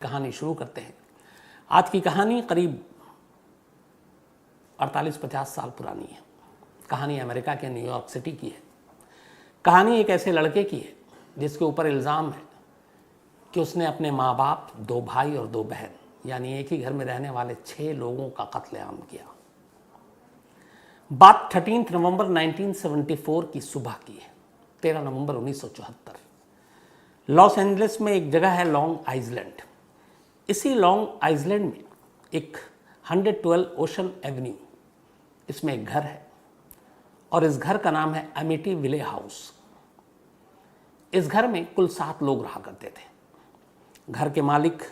कहानी शुरू करते हैं। आज की कहानी करीब 48-50 साल पुरानी है। कहानी अमेरिका के न्यूयॉर्क सिटी की है। कहानी एक ऐसे लड़के की है जिसके ऊपर इल्ज़ाम है कि उसने अपने माँ बाप, 2 भाई और 2 बहन यानी एक ही घर में रहने वाले 6 लोगों का कत्लेआम किया। बात 13 नवंबर 1974 की सुबह की है। 13 नवंबर 1974 लॉस एंजलिस में एक जगह है लॉन्ग आइलैंड। इसी लॉन्ग आइलैंड में एक 112 ओशन एवेन्यू, इसमें एक घर है और इस घर का नाम है एमिटीविले हाउस। इस घर में कुल 7 लोग रहा करते थे। घर के मालिक,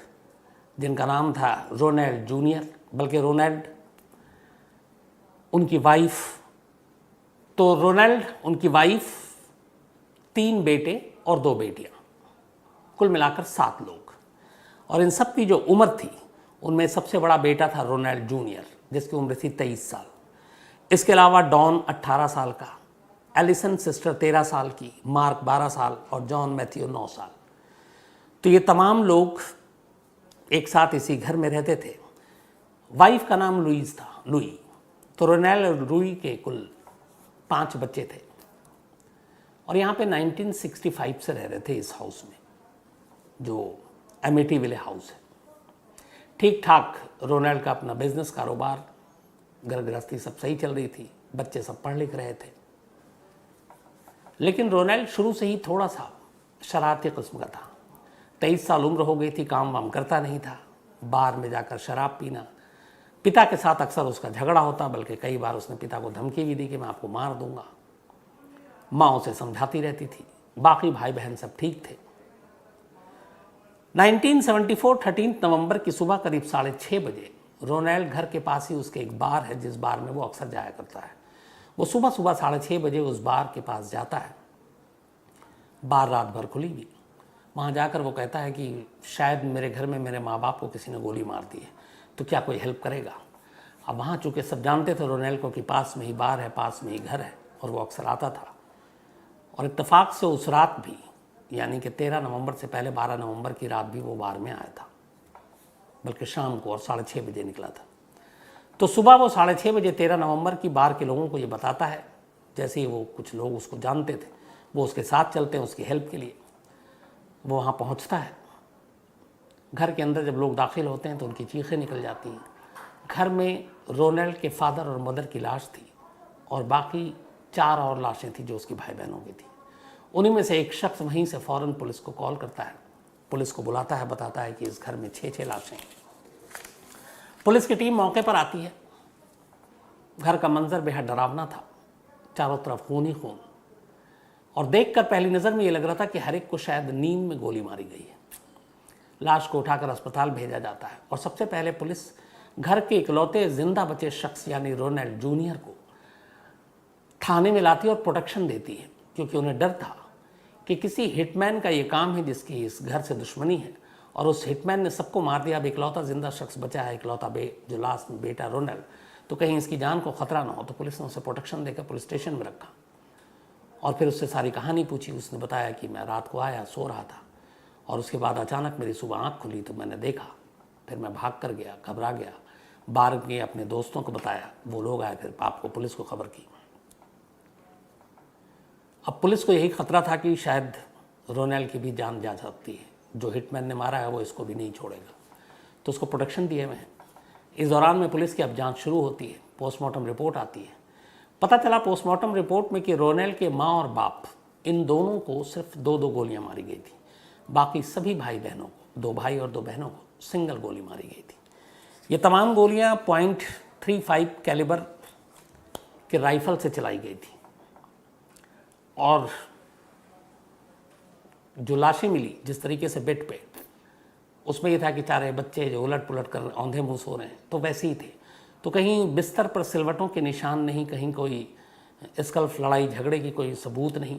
जिनका नाम था रोनाल्ड जूनियर, बल्कि रोनाल्ड उनकी वाइफ, तो रोनाल्ड उनकी वाइफ, 3 बेटे और 2 बेटियां, कुल मिलाकर 7 लोग। और इन सब की जो उम्र थी उनमें सबसे बड़ा बेटा था रोनाल्ड जूनियर, जिसकी उम्र थी 23 साल। इसके अलावा डॉन 18 साल का, एलिसन सिस्टर 13 साल की, मार्क 12 साल और जॉन मैथ्यू 9 साल। तो ये तमाम लोग एक साथ इसी घर में रहते थे। वाइफ का नाम लुईस था, लुई। तो रोनाल्ड और लुई के कुल 5 बच्चे थे और यहाँ पे 1965 से रह रहे थे इस हाउस में, जो एमिटीविले हाउस है। ठीक ठाक रोनाल्ड का अपना बिजनेस, कारोबार, घर गृहस्थी सब सही चल रही थी, बच्चे सब पढ़ लिख रहे थे। लेकिन रोनाल्ड शुरू से ही थोड़ा सा शरारती किस्म का था। 23 साल उम्र हो गई थी, काम वाम करता नहीं था, बार में जाकर शराब पीना। पिता के साथ अक्सर उसका झगड़ा होता, बल्कि कई बार उसने पिता को धमकी भी दी कि मैं आपको मार दूंगा। माँ उसे समझाती रहती थी। बाकी भाई बहन सब ठीक थे। 1974 13 नवंबर की सुबह करीब 6:30 बजे रोनाल्ड घर के पास ही उसके एक बार है, जिस बार में वो अक्सर जाया करता है। वो सुबह 6:30 बजे उस बार के पास जाता है। बार रात भर खुली भी। वहाँ जाकर वो कहता है कि शायद मेरे घर में मेरे माँ बाप को किसी ने गोली मार दी है, तो क्या कोई हेल्प करेगा। अब वहाँ चूँकि सब जानते थे रोनाल्ड को कि पास में ही बार है, पास में ही घर है, और वो अक्सर आता था। और इत्तेफाक से उस रात भी, यानी कि 13 नवंबर से पहले 12 नवंबर की रात भी वो बार में आया था, बल्कि शाम को, और 6:30 बजे निकला था। तो सुबह वो 6:30 बजे 13 नवंबर की बार के लोगों को ये बताता है। जैसे ही वो, कुछ लोग उसको जानते थे, वो उसके साथ चलते हैं उसकी हेल्प के लिए। वो वहाँ पहुँचता है। घर के अंदर जब लोग दाखिल होते हैं तो उनकी चीखें निकल जाती हैं। घर में रोनाल्ड के फादर और मदर की लाश थी और बाकी 4 और लाशें थी जो उसकी भाई बहनों की थी। उन्हीं में से एक शख्स वहीं से फ़ौरन पुलिस को कॉल करता है, पुलिस को बुलाता है, बताता है कि इस घर में 6 लाशें हैं। पुलिस की टीम मौके पर आती है। घर का मंजर बेहद डरावना था, चारों तरफ खून ही खून, और देखकर पहली नज़र में ये लग रहा था कि हर एक को शायद नींद में गोली मारी गई है। लाश को उठाकर अस्पताल भेजा जाता है और सबसे पहले पुलिस घर के इकलौते जिंदा बचे शख्स यानी रोनाल्ड जूनियर को थाने में लाती और प्रोटेक्शन देती है, क्योंकि उन्हें डर था कि किसी हिटमैन का ये काम है जिसकी इस घर से दुश्मनी है, और उस हिटमैन ने सबको मार दिया। अब इकलौता जिंदा शख्स बचा है, इकलौता जो लास्ट में बेटा रोनाल्ड, तो कहीं इसकी जान को खतरा ना हो। तो पुलिस ने उसे प्रोटेक्शन देकर पुलिस स्टेशन में रखा और फिर उससे सारी कहानी पूछी। उसने बताया कि मैं रात को आया, सो रहा था, और उसके बाद अचानक मेरी सुबह आँख खुली तो मैंने देखा, फिर मैं भाग कर गया, घबरा गया, बाहर गए, अपने दोस्तों को बताया, वो लोग आए, फिर आपको पुलिस को खबर की। अब पुलिस को यही खतरा था कि शायद रोनाल्ड की भी जान जा सकती है, जो हिटमैन ने मारा है वो इसको भी नहीं छोड़ेगा, तो उसको प्रोटेक्शन दिए हुए हैं। इस दौरान में पुलिस की अब जांच शुरू होती है। पोस्टमार्टम रिपोर्ट आती है। पता चला पोस्टमार्टम रिपोर्ट में कि रोनाल्ड के माँ और बाप, इन दोनों को सिर्फ 2-2 गोलियां मारी गई थी। बाकी सभी भाई बहनों को, 2 भाई और 2 बहनों को सिंगल गोली मारी गई थी। ये तमाम गोलियां .35 कैलिबर के राइफल से चलाई गई थी। और जो लाशें मिली जिस तरीके से बेड पे, उसमें यह था कि 4 बच्चे जो उलट पुलट कर औंधे मुँह सो रहे हैं, तो वैसे ही थे। तो कहीं बिस्तर पर सिलवटों के निशान नहीं, कहीं कोई स्कल्फ लड़ाई झगड़े की कोई सबूत नहीं।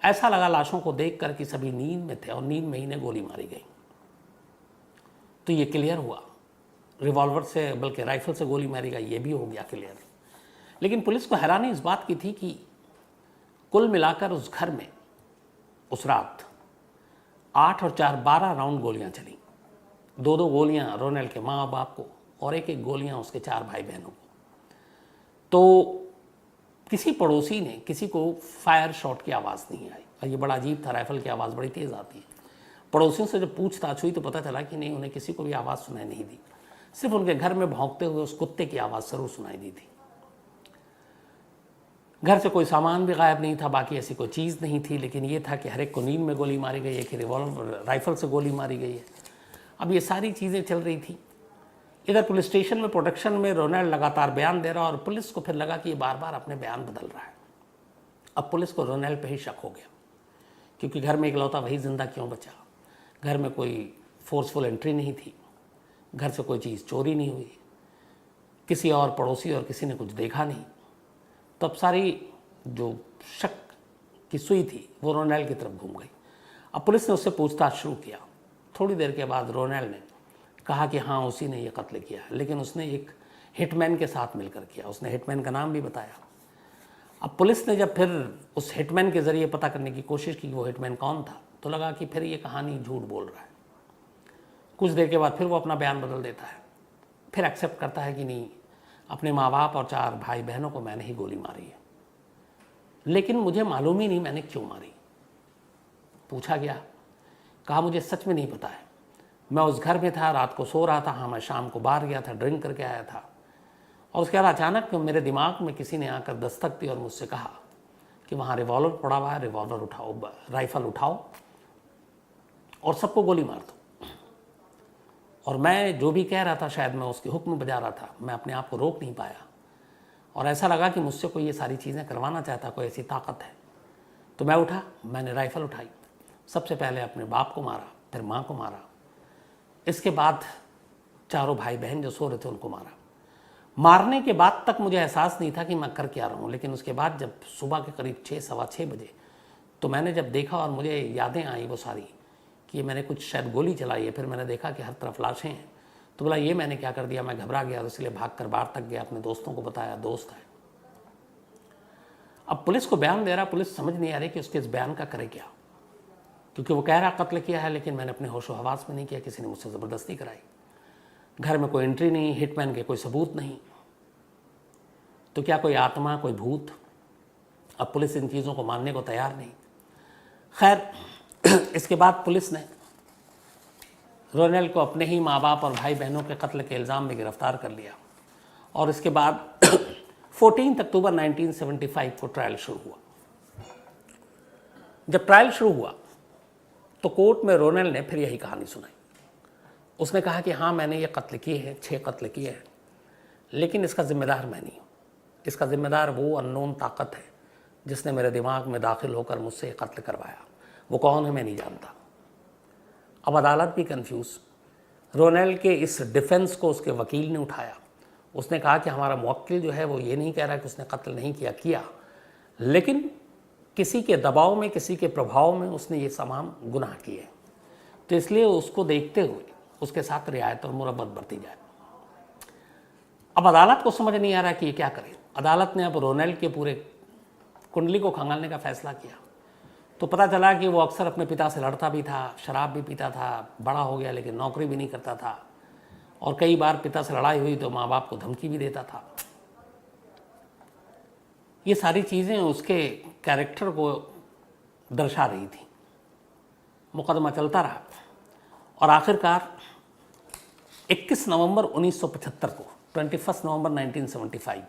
ऐसा लगा लाशों को देखकर कि सभी नींद में थे और नींद में ही ने गोली मारी गई। तो ये क्लियर हुआ, रिवॉल्वर से बल्कि राइफल से गोली मारी गई, ये भी हो गया क्लियर। लेकिन पुलिस को हैरानी इस बात की थी कि कुल मिलाकर उस घर में उस रात 8 और 4 12 राउंड गोलियां चली। 2-2 गोलियां रोनेल के माँ बाप को और 1-1 गोलियां उसके 4 भाई बहनों को। तो किसी पड़ोसी ने किसी को फायर शॉट की आवाज़ नहीं आई, और ये बड़ा अजीब था, राइफल की आवाज़ बड़ी तेज़ आती है। पड़ोसियों से जब पूछताछ हुई तो पता चला कि नहीं, उन्हें किसी को भी आवाज़ सुनाई नहीं दी, सिर्फ उनके घर में भौंकते हुए उस कुत्ते की आवाज़ जरूर सुनाई दी थी। घर से कोई सामान भी गायब नहीं था, बाकी ऐसी कोई चीज़ नहीं थी, लेकिन ये था कि हर एक को नींद में गोली मारी गई है, कि रिवॉल्वर राइफल से गोली मारी गई है। अब ये सारी चीज़ें चल रही थी। इधर पुलिस स्टेशन में प्रोटेक्शन में रोनेल लगातार बयान दे रहा, और पुलिस को फिर लगा कि ये बार बार अपने बयान बदल रहा है। अब पुलिस को रोनेल पे ही शक हो गया, क्योंकि घर में इकलौता वही जिंदा क्यों बचा, घर में कोई फोर्सफुल एंट्री नहीं थी, घर से कोई चीज़ चोरी नहीं हुई, किसी और पड़ोसी और किसी ने कुछ देखा नहीं। तो अब सारी जो शक की सुई थी वो रोनेल की तरफ घूम गई। अब पुलिस ने उससे पूछताछ शुरू किया। थोड़ी देर के बाद रोनेल ने कहा कि हाँ, उसी ने ये कत्ल किया, लेकिन उसने एक हिटमैन के साथ मिलकर किया। उसने हिटमैन का नाम भी बताया। अब पुलिस ने जब फिर उस हिटमैन के ज़रिए पता करने की कोशिश की कि वो हिटमैन कौन था, तो लगा कि फिर ये कहानी झूठ बोल रहा है। कुछ देर के बाद फिर वो अपना बयान बदल देता है, फिर एक्सेप्ट करता है कि नहीं, अपने माँ बाप और 4 भाई बहनों को मैंने ही गोली मारी है, लेकिन मुझे मालूम ही नहीं मैंने क्यों मारी। पूछा गया, कहा मुझे सच में नहीं पता है, मैं उस घर में था, रात को सो रहा था, हाँ मैं शाम को बाहर गया था, ड्रिंक करके आया था, और उसके बाद अचानक मेरे दिमाग में किसी ने आकर दस्तक दी और मुझसे कहा कि वहाँ रिवॉल्वर पड़ा हुआ है, रिवॉल्वर उठाओ, राइफल उठाओ और सबको गोली मार दो। और मैं जो भी कह रहा था, शायद मैं उसके हुक्म बजा रहा था, मैं अपने आप को रोक नहीं पाया, और ऐसा लगा कि मुझसे कोई ये सारी चीज़ें करवाना चाहता, कोई ऐसी ताकत है। तो मैं उठा, मैंने राइफ़ल उठाई, सबसे पहले अपने बाप को मारा, फिर माँ को मारा, इसके बाद 4 भाई बहन जो सो रहे थे उनको मारा। मारने के बाद तक मुझे एहसास नहीं था कि मैं कर क्या रहा हूँ, लेकिन उसके बाद जब सुबह के करीब 6-6:15 बजे तो मैंने जब देखा और मुझे यादें आई वो सारी कि मैंने कुछ शायद गोली चलाई है, फिर मैंने देखा कि हर तरफ लाशें हैं, तो बोला ये मैंने क्या कर दिया। मैं घबरा गया, इसलिए भागकर बाहर तक गया, अपने दोस्तों को बताया, दोस्त है। अब पुलिस को बयान दे रहा, पुलिस समझ नहीं आ रही कि उसके इस बयान का करे क्या, क्योंकि वो कह रहा कत्ल किया है, लेकिन मैंने अपने होशो हवास में नहीं किया, किसी ने मुझसे ज़बरदस्ती कराई, घर में कोई एंट्री नहीं, हिटमैन के कोई सबूत नहीं, तो क्या कोई आत्मा, कोई भूत। अब पुलिस इन चीज़ों को मानने को तैयार नहीं। खैर, इसके बाद पुलिस ने रोनेल को अपने ही माँ बाप और भाई बहनों के कत्ल के इल्ज़ाम में गिरफ्तार कर लिया, और इसके बाद 14 अक्टूबर 1975 को ट्रायल शुरू हुआ। जब ट्रायल शुरू हुआ तो कोर्ट में रोनेल ने फिर यही कहानी सुनाई। उसने कहा कि हाँ, मैंने ये कत्ल किए हैं, 6 कत्ल किए हैं, लेकिन इसका जिम्मेदार मैं नहीं हूँ, इसका जिम्मेदार वो अननोन ताकत है जिसने मेरे दिमाग में दाखिल होकर मुझसे ये कत्ल करवाया। वो कौन है मैं नहीं जानता। अब अदालत भी कंफ्यूज। रोनेल के इस डिफेंस को उसके वकील ने उठाया। उसने कहा कि हमारा मुवक्किल जो है वो ये नहीं कह रहा कि उसने कत्ल नहीं किया, लेकिन किसी के दबाव में, किसी के प्रभाव में उसने ये तमाम गुनाह किए, तो इसलिए उसको देखते हुए उसके साथ रियायत और मुरब्बत बरती जाए। अब अदालत को समझ नहीं आ रहा कि ये क्या करे। अदालत ने अब रोनेल के पूरे कुंडली को खंगालने का फैसला किया। तो पता चला कि वो अक्सर अपने पिता से लड़ता भी था, शराब भी पीता था, बड़ा हो गया लेकिन नौकरी भी नहीं करता था, और कई बार पिता से लड़ाई हुई तो माँ बाप को धमकी भी देता था। ये सारी चीज़ें उसके कैरेक्टर को दर्शा रही थी। मुकदमा चलता रहा और आखिरकार 21 नवंबर 1975 को, 21 नवंबर 1975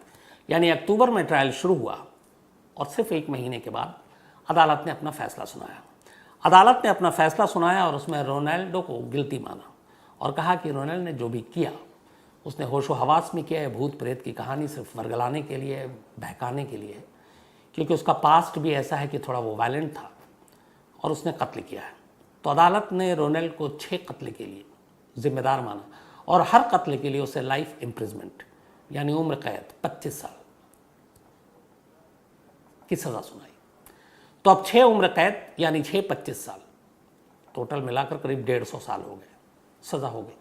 यानी अक्टूबर में ट्रायल शुरू हुआ, और सिर्फ 1 महीने के बाद अदालत ने अपना फैसला सुनाया। अदालत ने अपना फैसला सुनाया और उसमें रोनाल्डो को गिल्टी माना और कहा कि रोनेल ने जो भी किया उसने होशो हवास में किया है। भूत प्रेत की कहानी सिर्फ वर्गलाने के लिए, बहकाने के लिए, क्योंकि उसका पास्ट भी ऐसा है कि थोड़ा वो वायलेंट था और उसने कत्ल किया है। तो अदालत ने रोनेल को 6 कत्ल के लिए जिम्मेदार माना और हर कत्ल के लिए उसे लाइफ इम्प्रिजमेंट यानी उम्र कैद 25 साल की सज़ा सुनाई। तो अब 6 उम्र कैद यानी 6 25 साल, टोटल मिलाकर करीब 150 साल हो गए, सज़ा हो गई।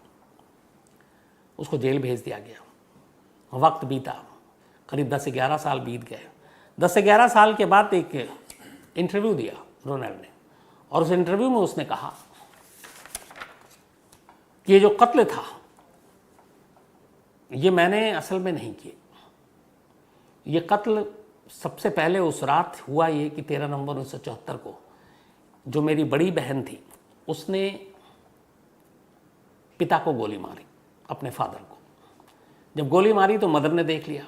उसको जेल भेज दिया गया। वक्त बीता, करीब 10 से 11 साल बीत गए। 10 से 11 साल के बाद एक इंटरव्यू दिया रोनेल ने, और उस इंटरव्यू में उसने कहा कि ये जो कत्ल था ये मैंने असल में नहीं किए। ये कत्ल सबसे पहले उस रात हुआ ये कि 13 नवंबर 1974 को जो मेरी बड़ी बहन थी उसने पिता को गोली मारी, अपने फादर को। जब गोली मारी तो मदर ने देख लिया,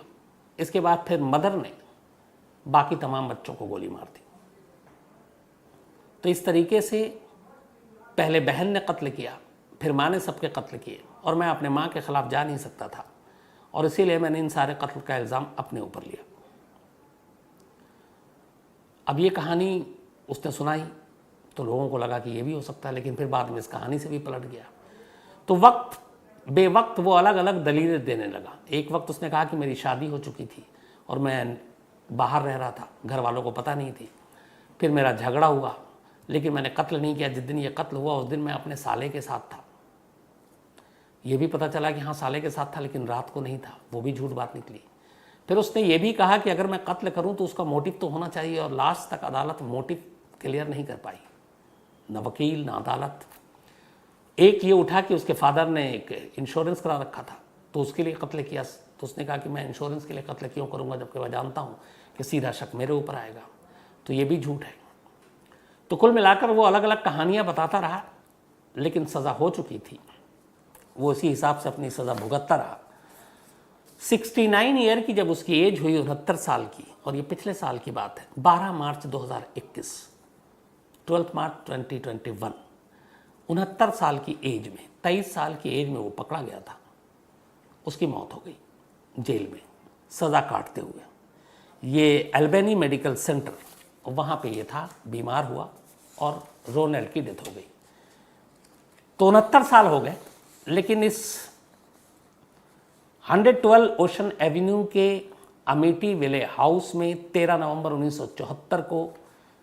इसके बाद फिर मदर ने बाकी तमाम बच्चों को गोली मार दी। तो इस तरीके से पहले बहन ने कत्ल किया, फिर माँ ने सबके कत्ल किए, और मैं अपने माँ के ख़िलाफ़ जा नहीं सकता था और इसीलिए मैंने इन सारे कत्ल का इल्ज़ाम अपने ऊपर लिया। अब ये कहानी उसने सुनाई तो लोगों को लगा कि ये भी हो सकता है, लेकिन फिर बाद में इस कहानी से भी पलट गया। तो वक्त बेवक्त वो अलग अलग दलीलें देने लगा। एक वक्त उसने कहा कि मेरी शादी हो चुकी थी और मैं बाहर रह रहा था, घर वालों को पता नहीं थी। फिर मेरा झगड़ा हुआ, लेकिन मैंने कत्ल नहीं किया। जिस दिन ये कत्ल हुआ उस दिन मैं अपने साले के साथ था। ये भी पता चला कि हाँ साले के साथ था, लेकिन रात को नहीं था, वो भी झूठ बात निकली। फिर उसने ये भी कहा कि अगर मैं कत्ल करूं तो उसका मोटिव तो होना चाहिए, और लास्ट तक अदालत मोटिव क्लियर नहीं कर पाई, न वकील न अदालत। एक ये उठा कि उसके फादर ने एक इंश्योरेंस करा रखा था तो उसके लिए कत्ल किया। तो उसने कहा कि मैं इंश्योरेंस के लिए कत्ल क्यों करूंगा, जबकि मैं जानता हूं कि सीधा शक मेरे ऊपर आएगा। तो ये भी झूठ है। तो कुल मिलाकर वो अलग अलग कहानियां बताता रहा, लेकिन सज़ा हो चुकी थी, वो इसी हिसाब से अपनी सज़ा भुगतता रहा। 69 ईयर की जब उसकी एज हुई, 69 साल की, और ये पिछले साल की बात है, 12 मार्च 2021, 12 मार्च 2021, 69 साल की एज में, 23 साल की एज में वो पकड़ा गया था। उसकी मौत हो गई जेल में सज़ा काटते हुए। ये एल्बेनी मेडिकल सेंटर, वहाँ पे ये था, बीमार हुआ और रोनेल की डेथ हो गई। तो 69 साल हो गए, लेकिन इस 112 ओशन एवेन्यू के अमेठी विले हाउस में 13 नवंबर 1974 को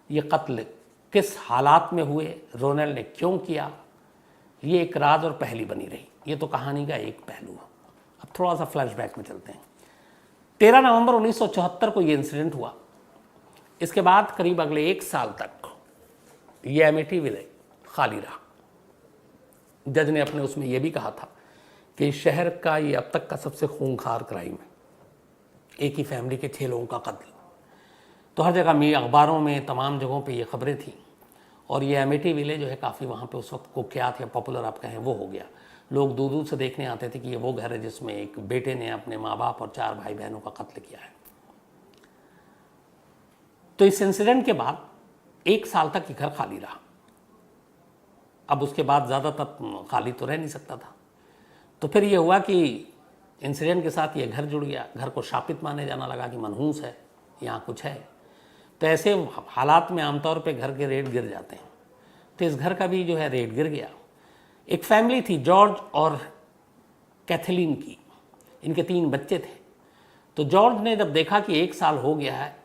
ये कत्ल किस हालात में हुए, रोनेल ने क्यों किया, ये एक राज और पहेली बनी रही। ये तो कहानी का एक पहलू है। अब थोड़ा सा फ्लैशबैक में चलते हैं। 13 नवंबर 1974 को ये इंसिडेंट हुआ। इसके बाद करीब अगले 1 साल तक ये अमेठी विले खाली रहा। जज ने अपने उसमें यह भी कहा था कि शहर का ये अब तक का सबसे खूंखार क्राइम है, एक ही फैमिली के 6 लोगों का कत्ल। तो हर जगह में, अखबारों में, तमाम जगहों पे ये खबरें थी, और ये अमेठी विले जो है काफ़ी वहाँ पे उस वक्त कुख्यात या पॉपुलर आप कहें वो हो गया। लोग दूर दूर से देखने आते थे कि ये वो घर है जिसमें एक बेटे ने अपने माँ बाप और 4 भाई बहनों का कत्ल किया है। तो इस इंसिडेंट के बाद 1 साल तक ये घर खाली रहा। अब उसके बाद ज़्यादातर खाली तो रह नहीं सकता था। तो फिर ये हुआ कि इंसिडेंट के साथ ये घर जुड़ गया। घर को शापित माने जाना लगा कि मनहूस है, यहाँ कुछ है। तो ऐसे हालात में आमतौर पे घर के रेट गिर जाते हैं। तो इस घर का भी जो है रेट गिर गया। एक फैमिली थी जॉर्ज और कैथलीन की, इनके 3 बच्चे थे। तो जॉर्ज ने जब देखा कि 1 साल हो गया है,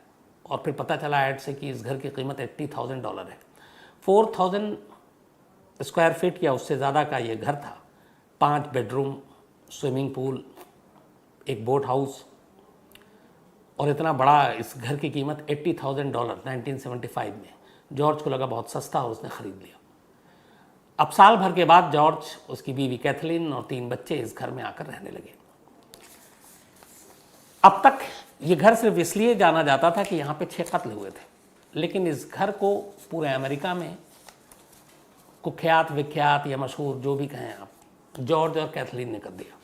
और फिर पता चला ऐड से कि इस घर की कीमत $80,000 है, 4000 स्क्वायर फीट या उससे ज़्यादा का ये घर था। 5 बेडरूम, स्विमिंग पूल, एक बोट हाउस, और इतना बड़ा इस घर की कीमत $80,000 1975 में। जॉर्ज को लगा बहुत सस्ता, और उसने ख़रीद लिया। अब साल भर के बाद जॉर्ज, उसकी बीवी कैथलीन और 3 बच्चे इस घर में आकर रहने लगे। अब तक ये घर सिर्फ इसलिए जाना जाता था कि यहाँ पे 6 कत्ल हुए थे, लेकिन इस घर को पूरे अमेरिका में कुख्यात विख्यात या मशहूर जो भी कहें आप, जॉर्ज और कैथलीन ने कर दिया।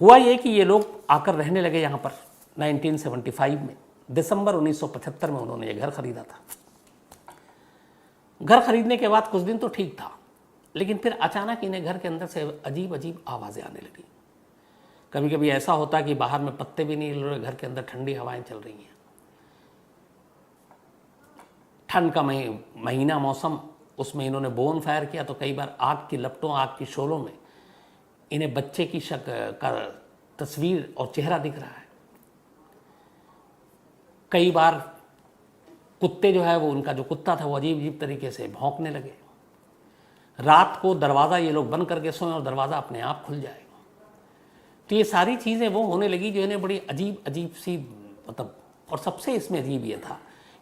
हुआ ये कि ये लोग आकर रहने लगे यहाँ पर 1975 में। दिसंबर 1975 में उन्होंने ये घर खरीदा था। घर खरीदने के बाद कुछ दिन तो ठीक था, लेकिन फिर अचानक इन्हें घर के अंदर से अजीब अजीब आवाज़ें आने लगी। कभी कभी ऐसा होता कि बाहर में पत्ते भी नहीं हिल रहे, घर के अंदर ठंडी हवाएं चल रही हैं। ठंड का महीना मौसम, उसमें इन्होंने बोन फायर किया तो कई बार आग की लपटों, आग की शोलों में इन्हें बच्चे की का तस्वीर और चेहरा दिख रहा है। कई बार कुत्ते जो है वो, उनका जो कुत्ता था वो अजीब अजीब तरीके से भौंकने लगे। रात को दरवाज़ा ये लोग बंद करके सोएं और दरवाज़ा अपने आप खुल जाए। तो ये सारी चीज़ें वो होने लगी जो इन्हें बड़ी अजीब अजीब सी, मतलब, और सबसे इसमें अजीब ये था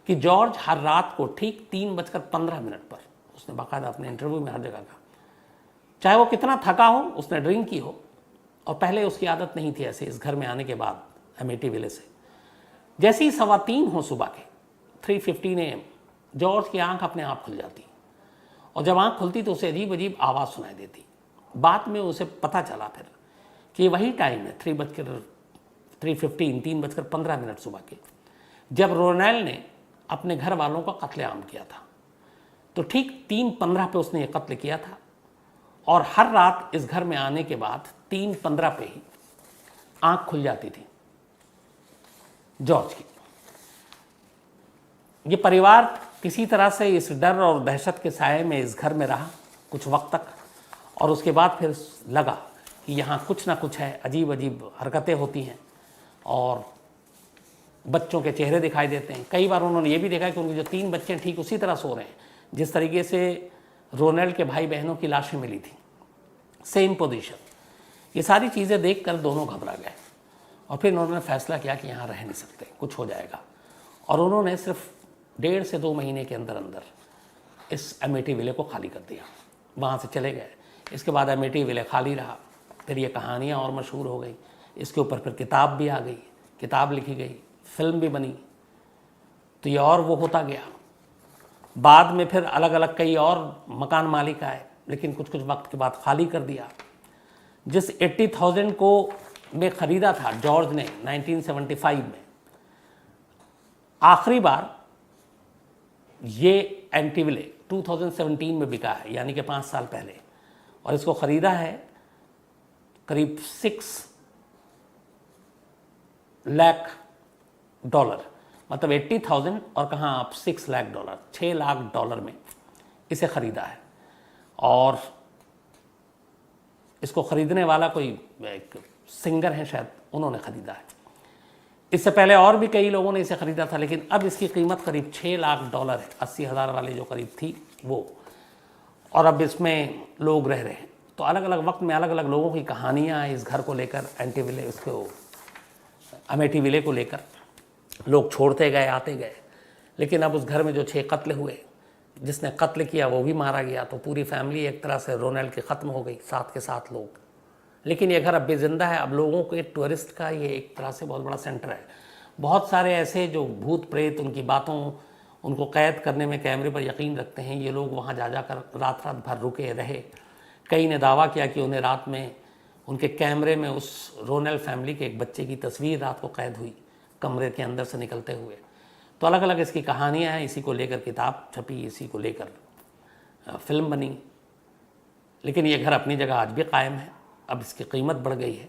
कि जॉर्ज हर रात को ठीक 3:15 पर, उसने बाकायदा अपने इंटरव्यू में हर जगह कहा, चाहे वो कितना थका हो, उसने ड्रिंक की हो, और पहले उसकी आदत नहीं थी ऐसे इस घर में आने के बाद अमेठी विले से। जैसे ही 3:15 हो सुबह के 3:15 AM, जॉर्ज की आंख अपने आप खुल जाती, और जब आंख खुलती तो उसे अजीब अजीब आवाज़ सुनाई देती। बाद में उसे पता चला फिर कि वही टाइम है 3:15 सुबह के, जब रोनेल ने अपने घर वालों का कत्लेआम किया था। तो ठीक 3:15 पे उसने ये कत्ल किया था, और हर रात इस घर में आने के बाद 3:15 पे ही आंख खुल जाती थी जॉर्ज की। ये परिवार किसी तरह से इस डर और दहशत के साए में इस घर में रहा कुछ वक्त तक, और उसके बाद फिर लगा कि यहाँ कुछ ना कुछ है, अजीब अजीब हरकतें होती हैं और बच्चों के चेहरे दिखाई देते हैं। कई बार उन्होंने ये भी देखा कि उनके जो 3 बच्चे ठीक उसी तरह सो रहे हैं जिस तरीके से रोनेल के भाई बहनों की लाशें मिली थी, सेम पोजीशन। ये सारी चीज़ें देखकर दोनों घबरा गए, और फिर उन्होंने फैसला किया कि यहाँ रह नहीं सकते, कुछ हो जाएगा। और उन्होंने सिर्फ 1.5 से 2 महीने के अंदर अंदर इस अमेठी विले को खाली कर दिया, वहाँ से चले गए। इसके बाद अमेठी विले खाली रहा। फिर ये कहानियाँ और मशहूर हो गई, इसके ऊपर फिर किताब भी आ गई, किताब लिखी गई, फिल्म भी बनी। तो ये और वो होता गया। बाद में फिर अलग अलग कई और मकान मालिक आए, लेकिन कुछ कुछ वक्त के बाद खाली कर दिया। जिस 80,000 को में ख़रीदा था जॉर्ज ने 1975 में, आखिरी बार ये एंटी विले 2017 में बिका है, यानी कि 5 साल पहले, और इसको ख़रीदा है करीब $6 लाख, मतलब 80,000 और कहाँ आप $6 लाख, $6 लाख में इसे ख़रीदा है। और इसको ख़रीदने वाला कोई एक सिंगर है शायद, उन्होंने ख़रीदा है। इससे पहले और भी कई लोगों ने इसे ख़रीदा था, लेकिन अब इसकी कीमत करीब $6 लाख है, 80,000 वाली जो करीब थी वो। और अब इसमें लोग रह रहे हैं। तो अलग अलग वक्त में अलग अलग लोगों की कहानियाँ इस घर को लेकर, एंटी विले, इसको अमेठी विले को लेकर लोग छोड़ते गए, आते गए। लेकिन अब उस घर में जो 6 कत्ल हुए, जिसने कत्ल किया वो भी मारा गया, तो पूरी फैमिली एक तरह से रोनेल की ख़त्म हो गई, साथ के साथ लोग। लेकिन ये घर अब भी जिंदा है। अब लोगों के टूरिस्ट का ये एक तरह से बहुत बड़ा सेंटर है। बहुत सारे ऐसे जो भूत प्रेत, उनकी बातों, उनको कैद करने में कैमरे पर यकीन रखते हैं, ये लोग वहाँ जा जाकर रात रात भर रुके रहे। कई ने दावा किया कि उन्हें रात में उनके कैमरे में उस रोनेल फैमिली के एक बच्चे की तस्वीर रात को कैद हुई कमरे के अंदर से निकलते हुए। तो अलग अलग इसकी कहानियाँ हैं। इसी को लेकर किताब छपी, इसी को लेकर फिल्म बनी। लेकिन ये घर अपनी जगह आज भी कायम है। अब इसकी कीमत बढ़ गई है,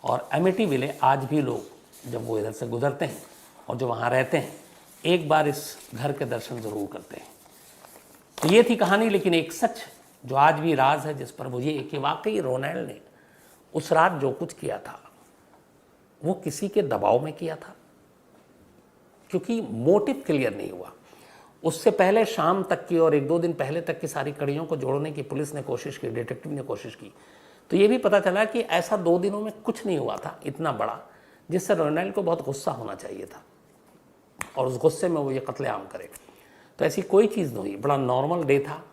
और अमेठी विले आज भी लोग जब वो इधर से गुजरते हैं और जो वहाँ रहते हैं, एक बार इस घर के दर्शन ज़रूर करते हैं। तो ये थी कहानी। लेकिन एक सच जो आज भी राज है जिस पर वो ये कि वाकई रोनेल ने उस रात जो कुछ किया था वो किसी के दबाव में किया था, क्योंकि मोटिव क्लियर नहीं हुआ। उससे पहले शाम तक की और 1-2 दिन पहले तक की सारी कड़ियों को जोड़ने की पुलिस ने कोशिश की, डिटेक्टिव ने कोशिश की, तो ये भी पता चला कि ऐसा 2 दिनों में कुछ नहीं हुआ था इतना बड़ा जिससे रोनेल को बहुत गुस्सा होना चाहिए था और उस गुस्से में वो ये कत्लेआम करे। तो ऐसी कोई चीज़ नहीं हुई, बड़ा नॉर्मल डे था।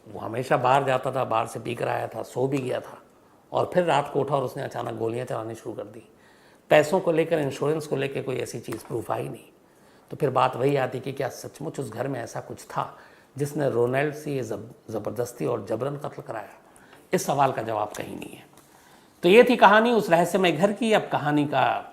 वो हमेशा बाहर जाता था, बाहर से पी कर आया था, सो भी गया था, और फिर रात को उठा और उसने अचानक गोलियां चलानी शुरू कर दी। पैसों को लेकर, इंश्योरेंस को लेकर कोई ऐसी चीज़ प्रूफ आई नहीं। तो फिर बात वही आती कि क्या सचमुच उस घर में ऐसा कुछ था जिसने रोनेल से ये ज़बरदस्ती और जबरन कत्ल कराया? इस सवाल का जवाब कहीं नहीं है। तो ये थी कहानी उस रहस्यमय घर की। अब कहानी का